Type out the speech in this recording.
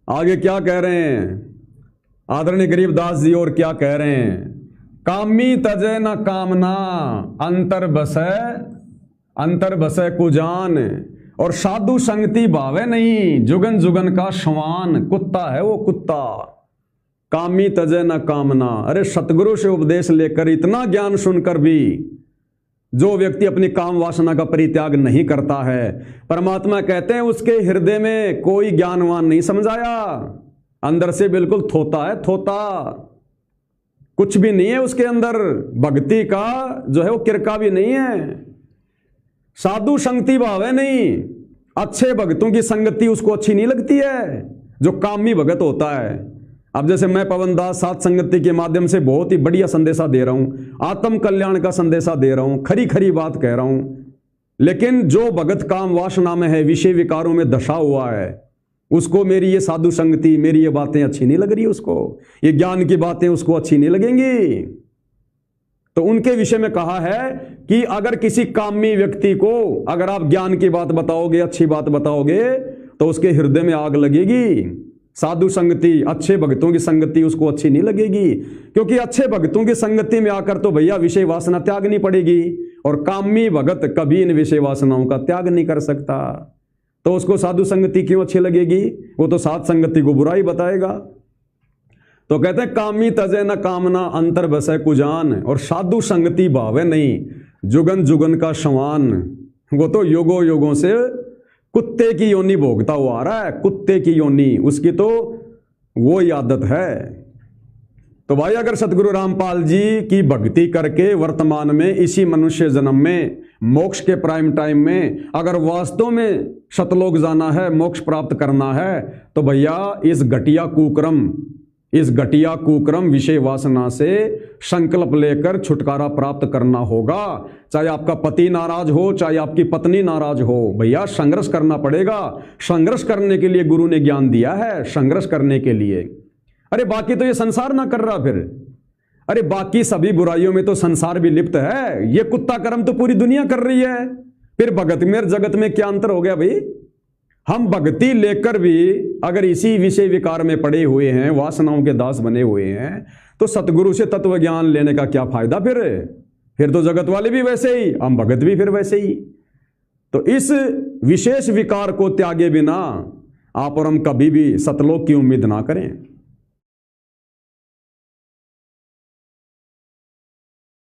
आगे क्या कह रहे हैं आदरणीय गरीबदास जी, और क्या कह रहे हैं? कामी तजे न कामना, अंतर बसै कुजान, और साधु संगति भावे नहीं, जुगन जुगन का समान। कुत्ता है वो, कुत्ता। कामी तजे न कामना। अरे सतगुरु से उपदेश लेकर, इतना ज्ञान सुनकर भी जो व्यक्ति अपनी काम वासना का परित्याग नहीं करता है, परमात्मा कहते हैं उसके हृदय में कोई ज्ञानवान नहीं समझाया। अंदर से बिल्कुल थोता है, थोता। कुछ भी नहीं है उसके अंदर, भक्ति का जो है वो किरका भी नहीं है। साधु संगति भाव है नहीं, अच्छे भक्तों की संगति उसको अच्छी नहीं लगती है, जो कामी भगत होता है। अब जैसे मैं पवन दास सात संगति के माध्यम से बहुत ही बढ़िया संदेशा दे रहा हूं, आत्म कल्याण का संदेशा दे रहा हूं, खरी खरी बात कह रहा हूं, लेकिन जो भगत काम वासना में है, विषय विकारों में दशा हुआ है, उसको मेरी ये साधु संगति, मेरी ये बातें अच्छी नहीं लग रही, उसको ये ज्ञान की बातें उसको अच्छी नहीं लगेंगी। तो उनके विषय में कहा है कि अगर किसी कामी व्यक्ति को अगर आप ज्ञान की बात बताओगे, अच्छी बात बताओगे, तो उसके हृदय में आग लगेगी। साधु संगति, अच्छे भक्तों की संगति उसको अच्छी नहीं लगेगी, क्योंकि अच्छे भक्तों की संगति में आकर तो भैया विषय वासना त्यागनी पड़ेगी, और कामी भगत कभी इन विषय वासनाओं का त्याग नहीं कर सकता। तो उसको साधु संगति क्यों अच्छी लगेगी? वो तो सात संगति को बुराई बताएगा। तो कहते हैं कामी तजे न कामना, अंतर बसै कुजान, और साधु संगति भावे नहीं, जुगन जुगन का समान। वो तो योगों योगों से कुत्ते की योनि भोगता हुआ आ रहा है, कुत्ते की योनि, उसकी तो वो ही आदत है। तो भाई अगर सतगुरु रामपाल जी की भक्ति करके वर्तमान में इसी मनुष्य जन्म में मोक्ष के प्राइम टाइम में अगर वास्तव में सतलोक जाना है, मोक्ष प्राप्त करना है, तो भैया इस घटिया कुक्रम विषय वासना से संकल्प लेकर छुटकारा प्राप्त करना होगा। चाहे आपका पति नाराज हो, चाहे आपकी पत्नी नाराज हो, भैया संघर्ष करना पड़ेगा। संघर्ष करने के लिए गुरु ने ज्ञान दिया है, संघर्ष करने के लिए। अरे बाकी तो ये संसार ना कर रहा, फिर अरे बाकी सभी बुराइयों में तो संसार भी लिप्त है, ये कुत्ता कर्म तो पूरी दुनिया कर रही है, फिर भगत में जगत में क्या अंतर हो गया भाई? हम भक्ति लेकर भी अगर इसी विषय विकार में पड़े हुए हैं, वासनाओं के दास बने हुए हैं, तो सतगुरु से तत्व ज्ञान लेने का क्या फायदा? फिर तो जगत वाले भी वैसे ही, हम भगत भी फिर वैसे ही। तो इस विशेष विकार को त्यागे बिना आप और हम कभी भी सतलोक की उम्मीद ना करें।